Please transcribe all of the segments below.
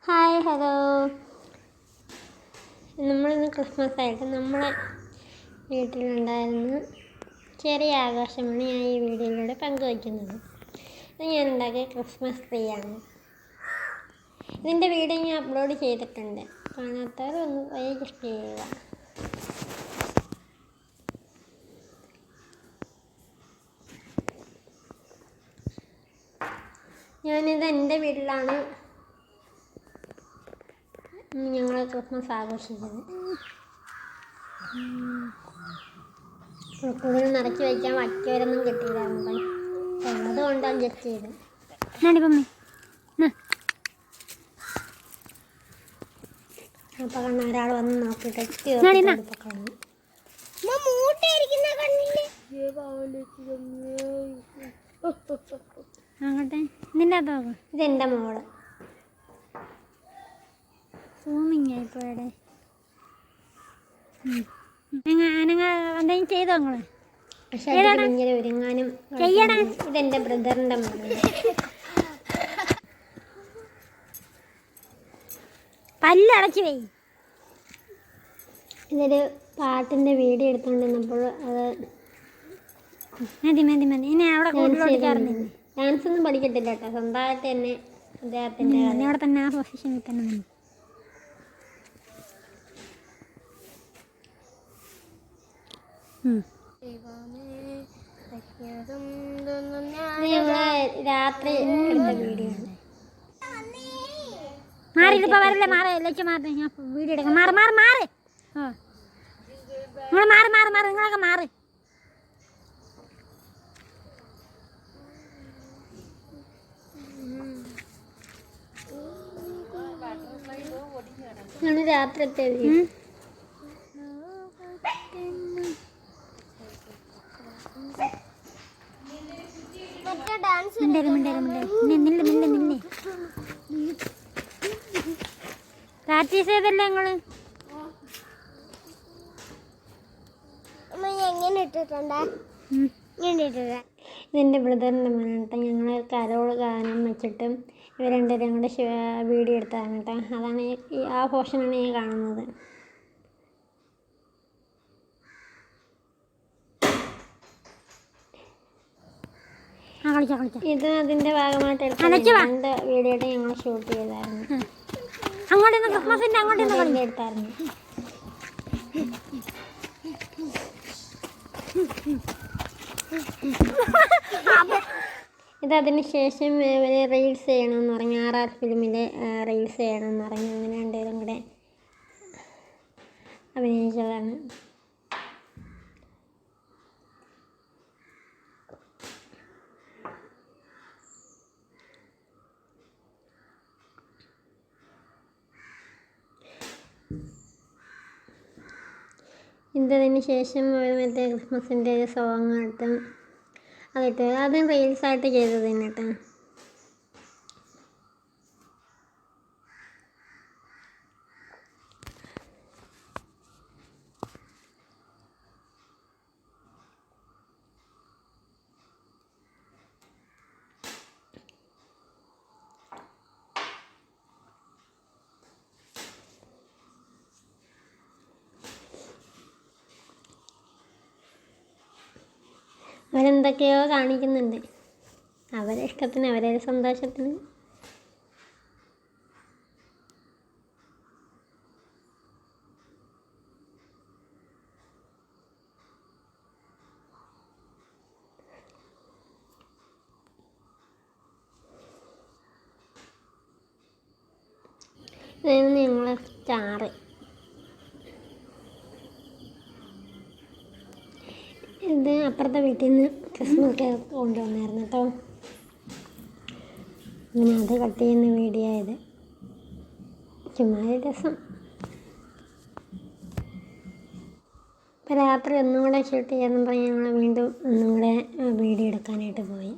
Hi hello. നമ്മളിന്ന് Christmas ആയിട്ട് നമ്മളെ വീട്ടിലുണ്ടായിരുന്ന ചെറിയ ആഘോഷമാണ് ഞാൻ ഈ വീഡിയോയിലൂടെ പങ്കുവയ്ക്കുന്നത്. ഇത് ഞാൻ ഉണ്ടാക്കിയ ക്രിസ്മസ് ട്രീ ആണ്. ഇതിൻ്റെ വീഡിയോ ഞാൻ അപ്ലോഡ് ചെയ്തിട്ടുണ്ട്. കാണാത്തവർ ഒന്ന് പോയി ചെക്ക് ചെയ്യുക. ഞാനിത് എൻ്റെ വീട്ടിലാണ് ഞങ്ങൾ ക്രിസ്മസ് ആഘോഷിച്ചത്. കൂടുതൽ നിറച്ച് വയ്ക്കാൻ വയ്ക്കവരൊന്നും കിട്ടിയില്ലായിരുന്നു. ഉള്ളത് കൊണ്ട് അഡ്ജസ്റ്റ് ചെയ്ത്. അപ്പോൾ കാരണം ഒരാൾ വന്ന് നോക്കിയിട്ട് ഇതെൻ്റെ മോള് സൂമിങ്ങായിപ്പോടെ എന്തെങ്കിലും ചെയ്തോ നിങ്ങള്? പക്ഷെ ഭയങ്കര ഒരുങ്ങാനും ചെയ്യണം. ഇതെൻ്റെ ബ്രദറിൻ്റെ മോള്. പല്ലടച്ച് പോയി. ഇതൊരു പാട്ടിൻ്റെ വീഡിയോ എടുത്തുകൊണ്ടിരുന്നപ്പോൾ അത് ഇനി അവിടെ ഡാൻസ് ഒന്നും പഠിക്കത്തില്ല കേട്ടോ. സ്വന്തമായിട്ട് തന്നെ അദ്ദേഹത്തിൻ്റെ അവിടെ തന്നെ ആ പൊസിഷനിൽ തന്നെ രാത്രി എടുത്ത വീഡിയോ ആണ്. മാറിയിപ്പോ വരല്ലേ, മാറി ലക്ഷ്യം മാറി. ഞാൻ വീഡിയോ എടുക്കാം. മാറി മാറി മാറി നിങ്ങൾ മാറി മാറി മാറി നിങ്ങളൊക്കെ മാറി. രാത്രിത്തെ പ്രാക്ടീസ് ചെയ്തല്ലേ നിങ്ങള്? ഇതെൻ്റെ ബ്രദറിൻ്റെ മോനാട്ടോ. ഞങ്ങൾ കരോള് ഗാനം വെച്ചിട്ട് ഇവർ രണ്ടുപേരും കൂടെ വീഡിയോ എടുത്തതാണ് കേട്ടോ. അതാണ് ആ പോർഷനാണ് ഞാൻ കാണുന്നത്. ഇത് അതിൻ്റെ ഭാഗമായിട്ട് രണ്ട് വീഡിയോ ഞങ്ങൾ ഷൂട്ട് ചെയ്തായിരുന്നു. എടുത്തായിരുന്നു. ഇതതിന് ശേഷം റീൽസ് ചെയ്യണമെന്ന് പറഞ്ഞു. RR ഫിലിമിലെ റീൽസ് ചെയ്യണമെന്ന് പറഞ്ഞു. അങ്ങനെ രണ്ടുപേരും കൂടെ അഭിനയിച്ചതാണ്. ഇതതിന് ശേഷം മറ്റേ ക്രിസ്മസിൻ്റെ ഒരു സോങ് ഇട്ട് അതിട്ട് അതും റീൽസായിട്ട് ചെയ്തത് തന്നെ കേട്ടോ. അവരെന്തൊക്കെയോ കാണിക്കുന്നുണ്ട്. അവരെ ഇഷ്ടത്തിന്, അവരെ സന്തോഷത്തിന്. ഇതാണ് ഞങ്ങളെ സ്റ്റാറ്. ഇത് അപ്പുറത്തെ വീട്ടിൽ നിന്ന് ക്രിസ്മസ് കേക്ക് കൊണ്ടുവന്നായിരുന്നു കേട്ടോ. അങ്ങനെ അത് കട്ട് ചെയ്യുന്ന വീഡിയോ ആയത്. ചുമ്മാ രസം. ഇപ്പം രാത്രി ഒന്നും കൂടെ ഷൂട്ട് ചെയ്യാമെന്ന് പറഞ്ഞ് ഞങ്ങൾ വീണ്ടും ഒന്നും കൂടെ വീഡിയോ എടുക്കാനായിട്ട് പോയി.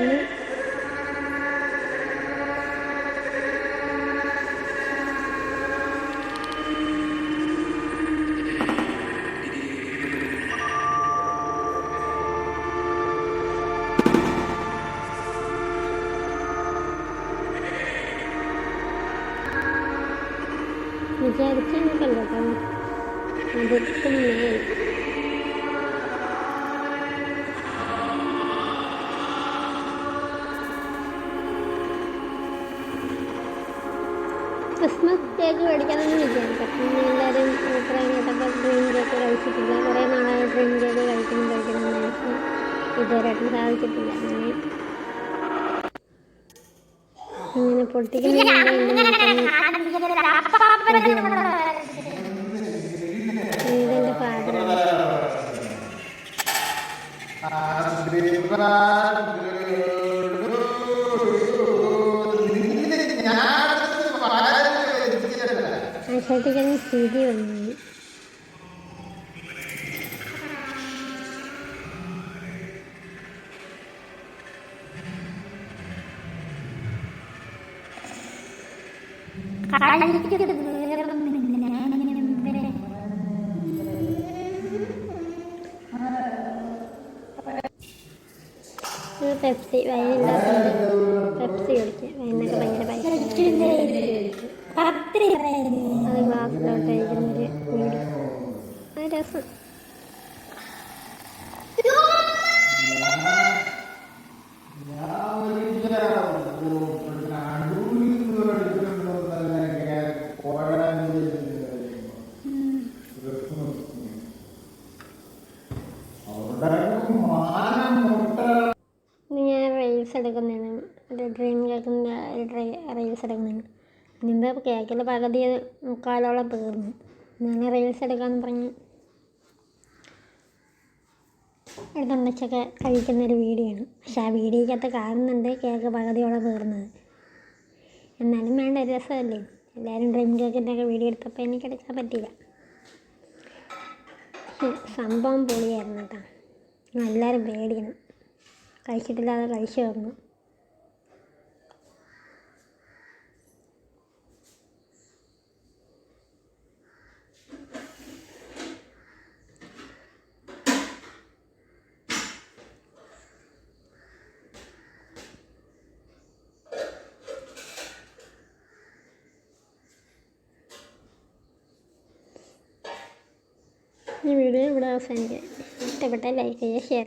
വന്നു. വിചാരിച്ചല്ലോ കേട്ടോ, അതൊക്കെ മേൽ ക്രിസ്മസ് കേക്ക് മേടിക്കാമെന്ന് വിചാരിച്ചു. പിന്നെ എല്ലാവരും അഭിപ്രായം കേട്ടപ്പോൾ ഡ്രീം കേക്ക് കഴിച്ചിട്ടില്ല. കുറേ നാളായി ഡ്രീം കേക്ക് കഴിക്കണം വിചാരിച്ചു. ഇതുവരെയായിട്ടും സാധിച്ചിട്ടില്ല. അങ്ങനെ പൊട്ടിക്കുന്നതിൻ്റെ ഫാദറാണ്. ആശാട്ടിക്കന്ന് സ്ഥിതി വന്നു. പെപ്സി വൈനുണ്ടാക്കുന്നുണ്ട്. പെപ്സി കുടിക്കുക. വൈനൊക്കെ ഭയങ്കര പൈസ. അത് ഗ്ലാസ്സിലോട്ട് കഴിക്കുന്നൊരു വീട്. അത് രസം. ഞാൻ റീൽസ് എടുക്കുന്നതാണ്. ഒരു ഡ്രീം കേൾക്കുന്ന റീൽസ് എടുക്കുന്നതാണ്. മുമ്പ് കേക്കിൽ പകുതി മുക്കാലോളം തീർന്നു. ഞാൻ റീൽസ് എടുക്കാമെന്ന് പറഞ്ഞ് എടുത്തുണ്ടൊക്കെ കഴിക്കുന്നൊരു വീഡിയോ ആണ്. പക്ഷെ ആ വീഡിയോക്കകത്ത് കാണുന്നുണ്ട് കേക്ക് പകുതിയോളം തീർന്നത്. എന്നാലും വേണ്ട, ഒരു രസമല്ലേ. എല്ലാവരും ഡ്രീം കേക്കിൻ്റെ ഒക്കെ വീഡിയോ എടുത്തപ്പോൾ എനിക്കെടുക്കാൻ പറ്റിയില്ല. സംഭവം പൊളിയായിരുന്നു കേട്ടോ. എല്ലാവരും പേടിക്കണം. കഴിച്ചിട്ടില്ലാതെ കഴിച്ചു നോക്കണം. ഈ വീഡിയോ ഇവിടെ അവസാനിക്കാം. ഇഷ്ടപ്പെട്ടാൽ ലൈക്ക് ചെയ്യുക, ഷെയർ